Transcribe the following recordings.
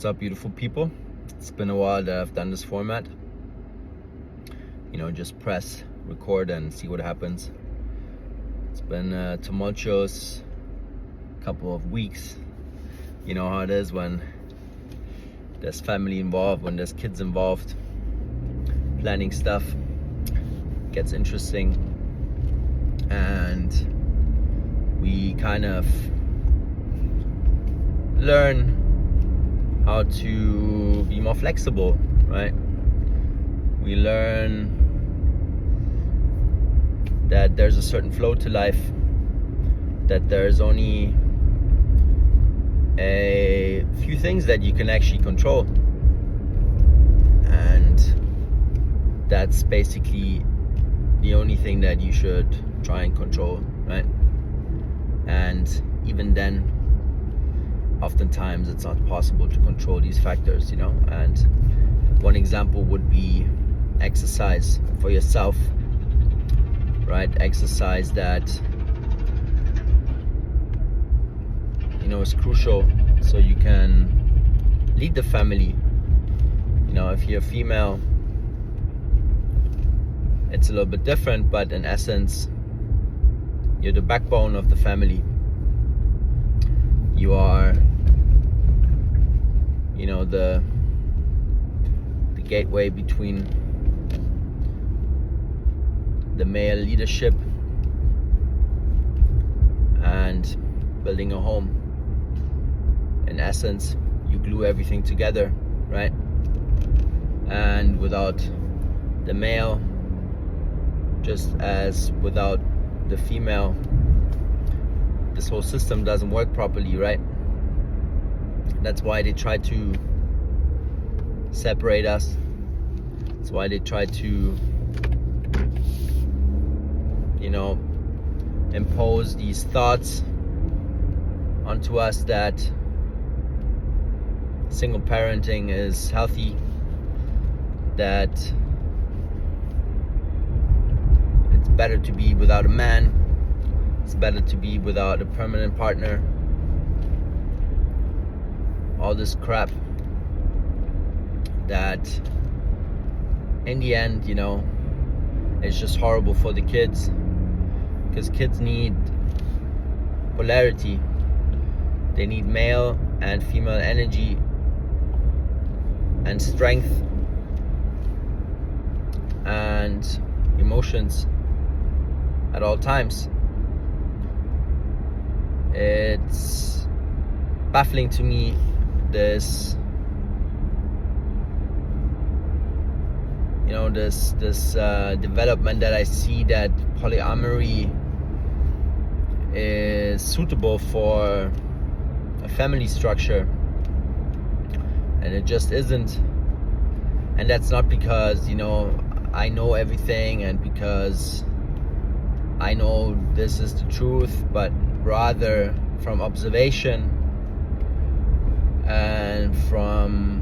What's up, beautiful people? It's been a while that I've done this format. Just press record and see what happens. It's been a tumultuous couple of weeks. You know how it is when there's family involved, when there's kids involved. Planning stuff gets interesting, and we kind of learn how to be more flexible, right? We learn that there's a certain flow to life, that there's only a few things that you can actually control, and that's basically the only thing that you should try and control, right? And even then, oftentimes it's not possible to control these factors, and one example would be exercise for yourself, right? Exercise that is crucial so you can lead the family. If you're female, it's a little bit different, but in essence you're the backbone of the family. You are the gateway between the male leadership and building a home. In essence, you glue everything together, right? And without the male, just as without the female, this whole system doesn't work properly, right? That's why they try to separate us. That's why they try to impose these thoughts onto us that single parenting is healthy, that it's better to be without a man, it's better to be without a permanent partner. All this crap that in the end, it's just horrible for the kids, because kids need polarity. They need male and female energy and strength and emotions at all times. It's baffling to me, this development that I see, that polyamory is suitable for a family structure, and it just isn't. And that's not because I know everything and because I know this is the truth, but rather from observation and from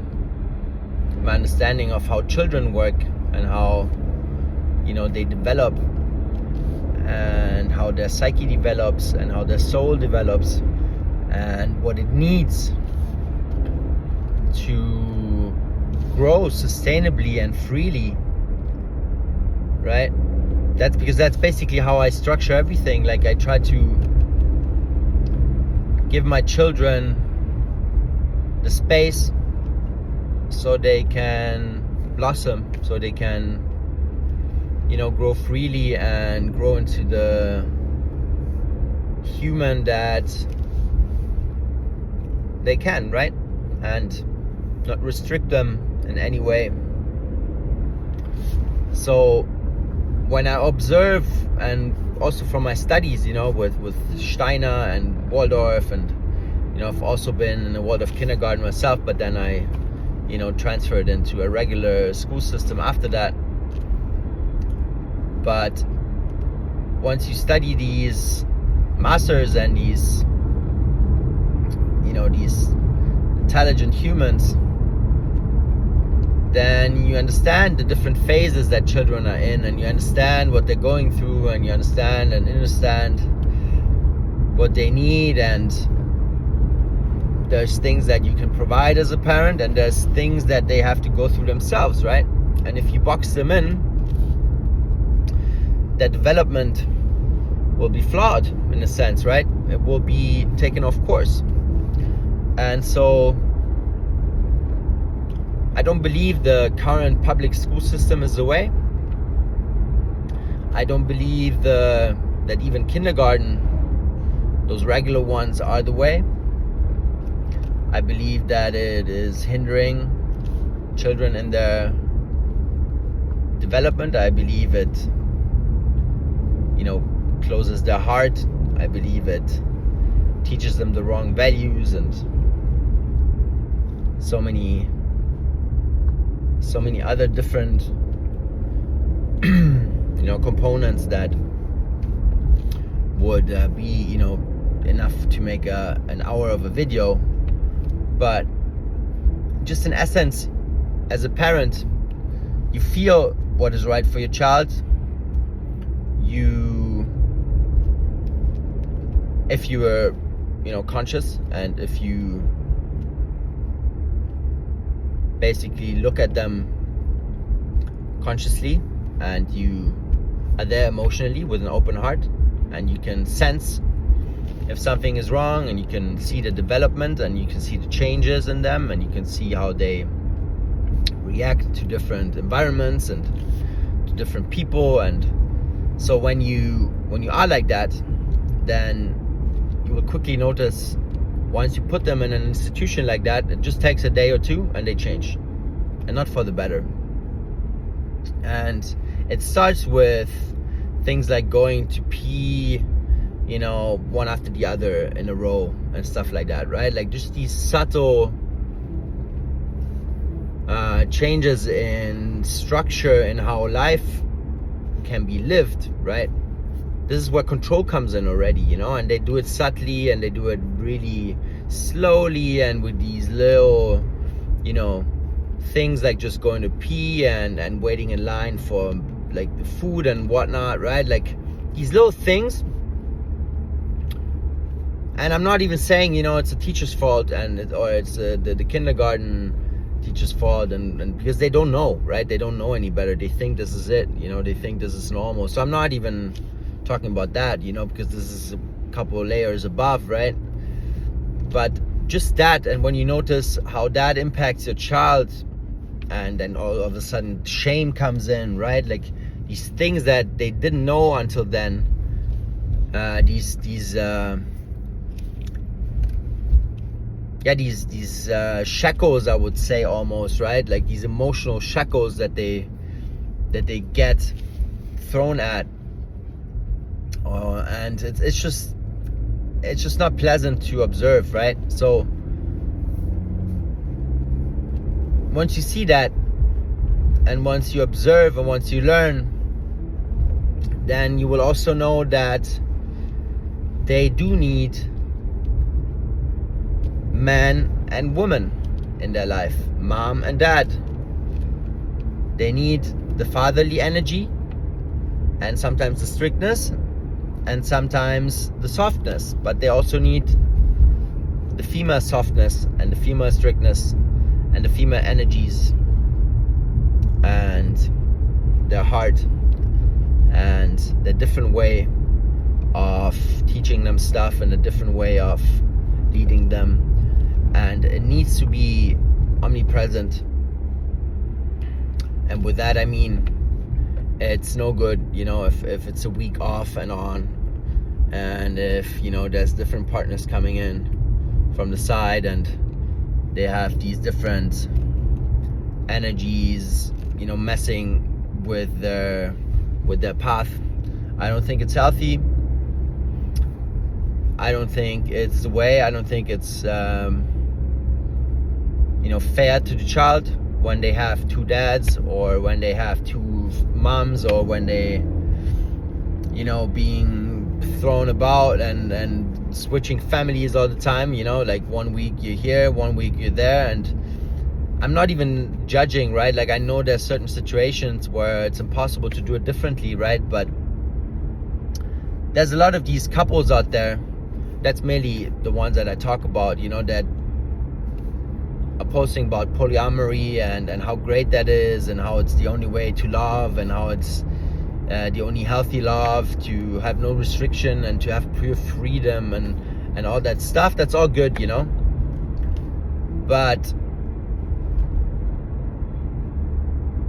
my understanding of how children work and how they develop, and how their psyche develops, and how their soul develops, and what it needs to grow sustainably and freely, right? That's basically how I structure everything. Like, I try to give my children the space so they can blossom, so they can grow freely and grow into the human that they can, right? And not restrict them in any way. So when I observe, and also from my studies, with Steiner and Waldorf, and I've also been in the world of kindergarten myself, but then I transferred into a regular school system after that. But once you study these masters and these these intelligent humans, then you understand the different phases that children are in, and you understand what they're going through, and you understand what they need, and there's things that you can provide as a parent, and there's things that they have to go through themselves, right? And if you box them in, their development will be flawed in a sense, right? It will be taken off course. And so I don't believe the current public school system is the way. I don't believe that even kindergarten, those regular ones, are the way. I believe that it is hindering children in their development. I believe it, closes their heart. I believe it teaches them the wrong values and so many other different components that would be enough to make an hour of a video. But just in essence, as a parent, you feel what is right for your child. If you were conscious, and if you basically look at them consciously, and you are there emotionally with an open heart, and you can sense if something is wrong, and you can see the development, and you can see the changes in them, and you can see how they react to different environments and to different people. And so when you are like that, then you will quickly notice, once you put them in an institution like that, it just takes a day or two and they change, and not for the better. And it starts with things like going to pee one after the other in a row and stuff like that, right? Like just these subtle changes in structure in how life can be lived, right? This is where control comes in already, and they do it subtly, and they do it really slowly, and with these little, things like just going to pee and waiting in line for like the food and whatnot, right? Like these little things. And I'm not even saying, it's a teacher's fault or it's the kindergarten teacher's fault, and because they don't know, right? They don't know any better. They think this is it, they think this is normal. So I'm not even talking about that, because this is a couple of layers above, right? But just that, and when you notice how that impacts your child, and then all of a sudden shame comes in, right? Like these things that they didn't know until then, these shackles, I would say, almost, right? Like these emotional shackles that they get thrown at, and it's just not pleasant to observe, right? So once you see that, and once you observe, and once you learn, then you will also know that they do need man and woman in their life, mom and dad. They need the fatherly energy, and sometimes the strictness, and sometimes the softness, but they also need the female softness and the female strictness and the female energies and their heart and the different way of teaching them stuff and a different way of leading them. And it needs to be omnipresent. And with that I mean, it's no good, if it's a week off and on, and if there's different partners coming in from the side, and they have these different energies, messing with their path. I don't think it's healthy. I don't think it's the way. I don't think it's fair to the child when they have two dads, or when they have two moms, or when they being thrown about and switching families all the time, like 1 week you're here, 1 week you're there. And I'm not even judging, right? Like I know there's certain situations where it's impossible to do it differently, right? But there's a lot of these couples out there, that's mainly the ones that I talk about, that are posting about polyamory and how great that is, and how it's the only way to love, and how it's the only healthy love, to have no restriction and to have pure freedom and all that stuff. That's all good, you know. But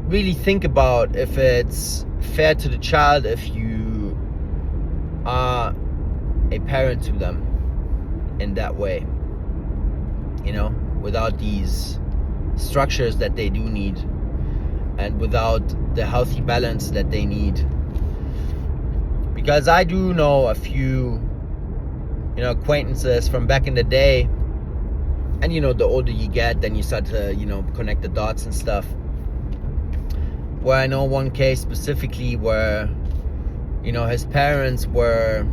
really think about if it's fair to the child if you are a parent to them in that way, you know, without these structures that they do need, and without the healthy balance that they need. Because I do know a few, you know, acquaintances from back in the day, and you know, the older you get, then you start to, you know, connect the dots and stuff, where I know one case specifically where, you know, his parents were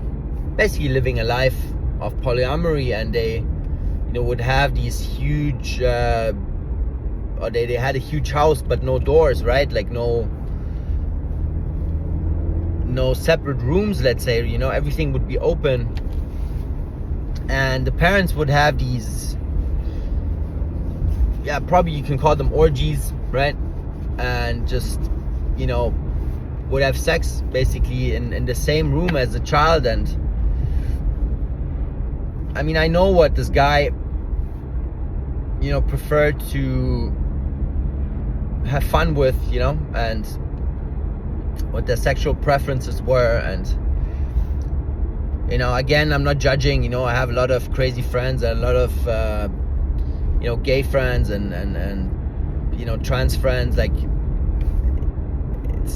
basically living a life of polyamory, and they, you know, would have these huge or they had a huge house but no doors, right? Like no separate rooms, let's say, you know, everything would be open, and the parents would have these, yeah, probably you can call them orgies, right? And just, you know, would have sex basically in the same room as the child. And I mean, I know what this guy, you know, preferred to have fun with, you know, and what their sexual preferences were. And, you know, again, I'm not judging, you know, I have a lot of crazy friends, and a lot of you know, gay friends and you know, trans friends. Like,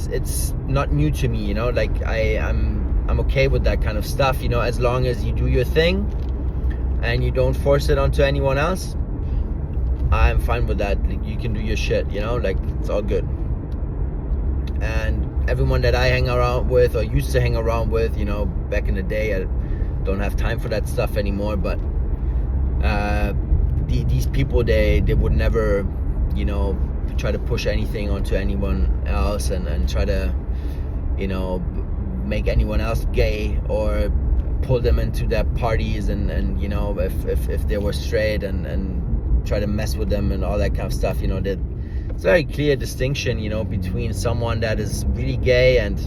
it's not new to me, you know, like I'm okay with that kind of stuff, you know, as long as you do your thing and you don't force it onto anyone else. I'm fine with that. Like, you can do your shit, you know, like, it's all good. And everyone that I hang around with, or used to hang around with, you know, back in the day, I don't have time for that stuff anymore, but these people, they would never, you know, try to push anything onto anyone else, and try to, you know, make anyone else gay, or pull them into their parties, and you know, if they were straight, and try to mess with them and all that kind of stuff. You know, that it's a very clear distinction, you know, between someone that is really gay and,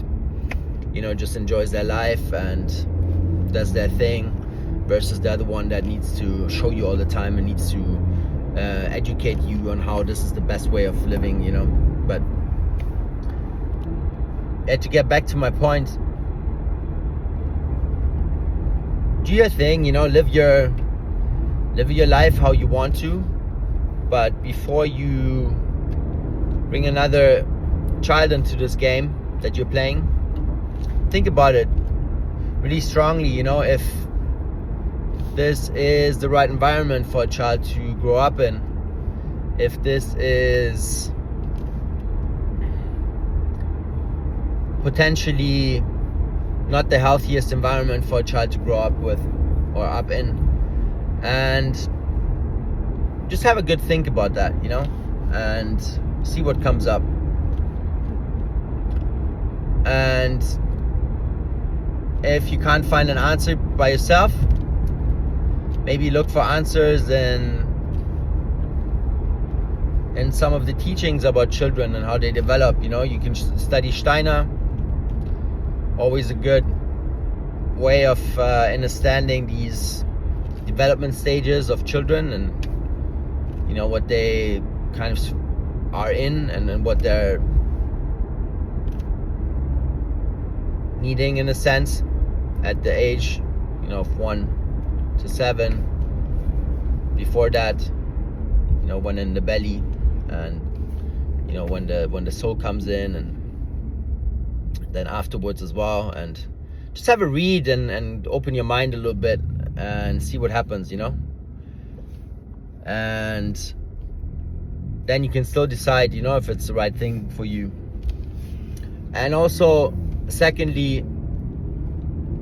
you know, just enjoys their life and does their thing, versus the other one that needs to show you all the time and needs to educate you on how this is the best way of living, you know. But to get back to my point, do your thing, you know, live your life how you want to, but before you bring another child into this game that you're playing, think about it really strongly, you know, if this is the right environment for a child to grow up in, if this is potentially not the healthiest environment for a child to grow up with or up in. And just have a good think about that, you know, and see what comes up. And if you can't find an answer by yourself, maybe look for answers in some of the teachings about children and how they develop. You know, you can study Steiner, always a good way of understanding these development stages of children, and you know, what they kind of are in, and what they're needing in a sense at the age, you know, of 1 to 7. Before that, you know, when in the belly, and you know, when the soul comes in, and then afterwards as well. And just have a read and open your mind a little bit and see what happens, you know. And then you can still decide, you know, if it's the right thing for you. And also, secondly,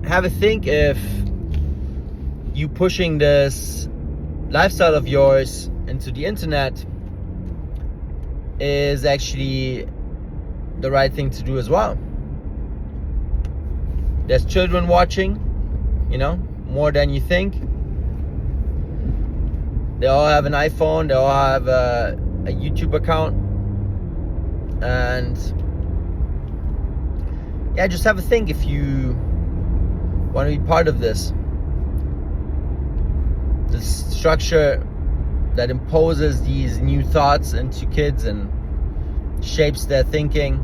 have a think if you pushing this lifestyle of yours into the internet is actually the right thing to do as well. There's children watching, you know, more than you think. They all have an iPhone. They all have a YouTube account. And yeah, just have a think if you want to be part of this structure that imposes these new thoughts into kids and shapes their thinking.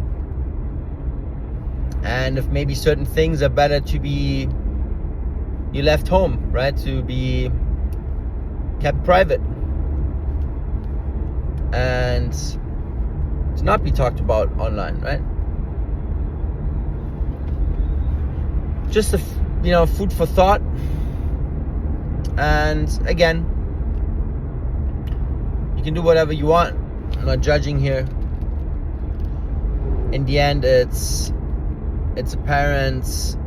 And if maybe certain things are better to be left home, right? To be kept private and to not be talked about online, right? Just food for thought. And again, you can do whatever you want. I'm not judging here. In the end, it's a parent's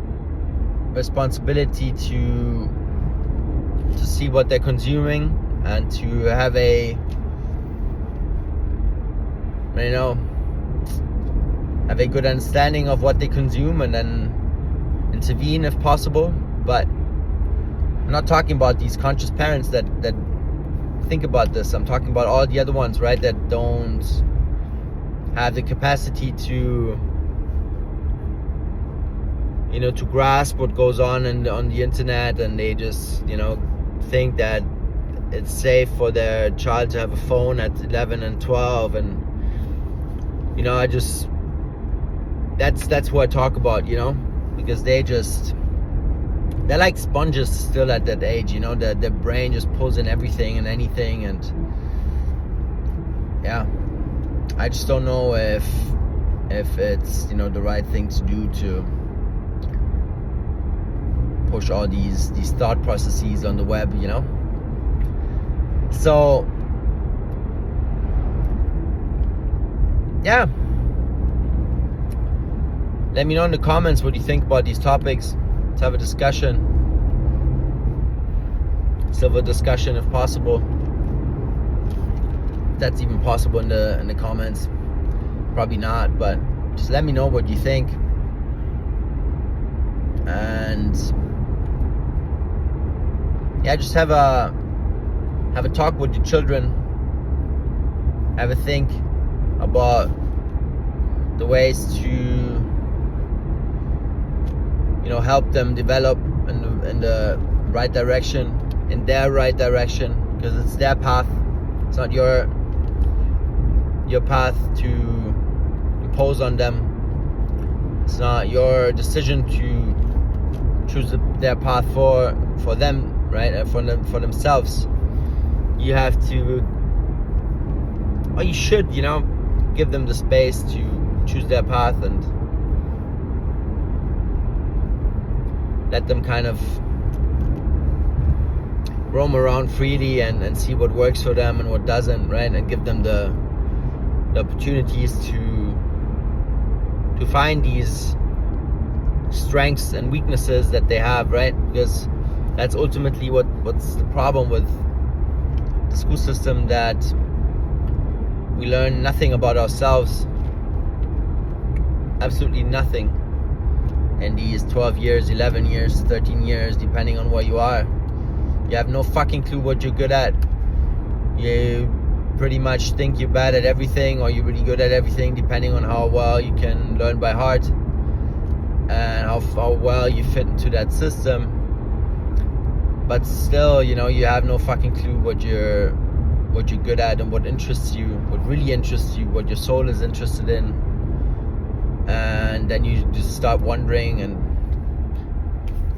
responsibility to see what they're consuming and to have a good understanding of what they consume and then intervene if possible. But I'm not talking about these conscious parents that think about this. I'm talking about all the other ones, right, that don't have the capacity to to grasp what goes on the internet, and they just think that it's safe for their child to have a phone at 11 and 12, and that's what I talk about, because they're like sponges still at that age, their brain just pulls in everything and anything. And yeah, I just don't know if it's the right thing to do to push all these thought processes on the web, So yeah, let me know in the comments what you think about these topics. Let's have a discussion. Civil discussion if possible. If that's even possible in the comments. Probably not, but just let me know what you think. And yeah, just have a talk with your children. Have a think about the ways to help them develop in the right direction, in their right direction, because it's their path. It's not your path to impose on them. It's not your decision to choose their path for them, right? For themselves. You have to, or you should, give them the space to choose their path and let them kind of roam around freely and see what works for them and what doesn't, right? And give them the opportunities to find these strengths and weaknesses that they have, right? Because that's ultimately what's the problem with the school system, that we learn nothing about ourselves, absolutely nothing, in these 12 years, 11 years, 13 years, depending on where you are. You have no fucking clue what you're good at. You pretty much think you're bad at everything, or you're really good at everything, depending on how well you can learn by heart and how well you fit into that system. But still, you have no fucking clue what you're good at and what interests you, what really interests you, what your soul is interested in. And then you just start wondering and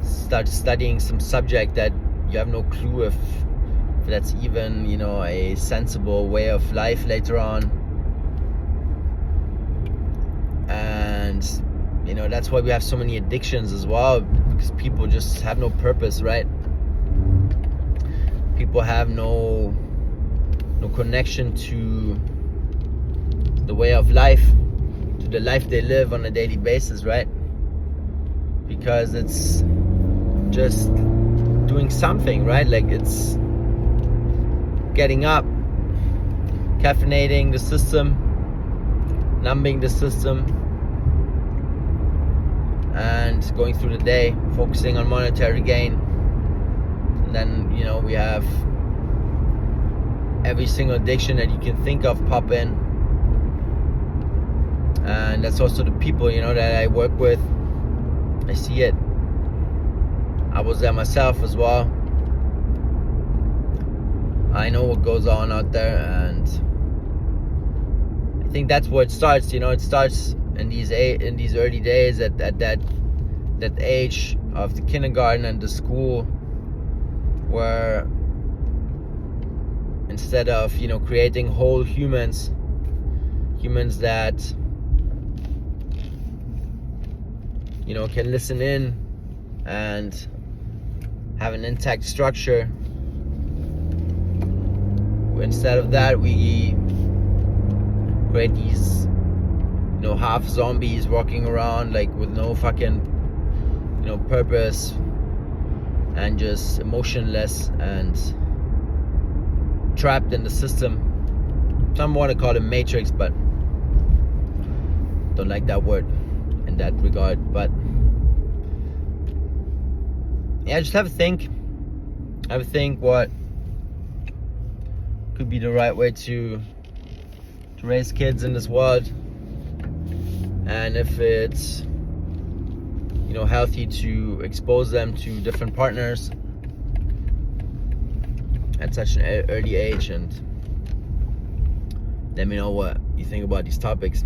start studying some subject that you have no clue if that's even a sensible way of life later on. And that's why we have so many addictions as well, because people just have no purpose, right? People have no connection to the way of life, to the life they live on a daily basis, right? Because it's just doing something, right? Like it's getting up, caffeinating the system, numbing the system, and going through the day, focusing on monetary gain. And then we have every single addiction that you can think of pop in. And that's also the people, you know, that I work with. I see it. I was there myself as well. I know what goes on out there, and I think that's where it starts. You know, it starts in these early days, at that age of the kindergarten and the school, where instead of, you know, creating whole humans that, you know, can listen in and have an intact structure, instead of that we create these, you know, half zombies walking around like with no fucking, you know, purpose, and just emotionless and trapped in the system. Some want to call it matrix, but don't like that word in that regard. But yeah, just have a think what could be the right way to raise kids in this world, and if it's, you know, healthy to expose them to different partners at such an early age. And let me know what you think about these topics.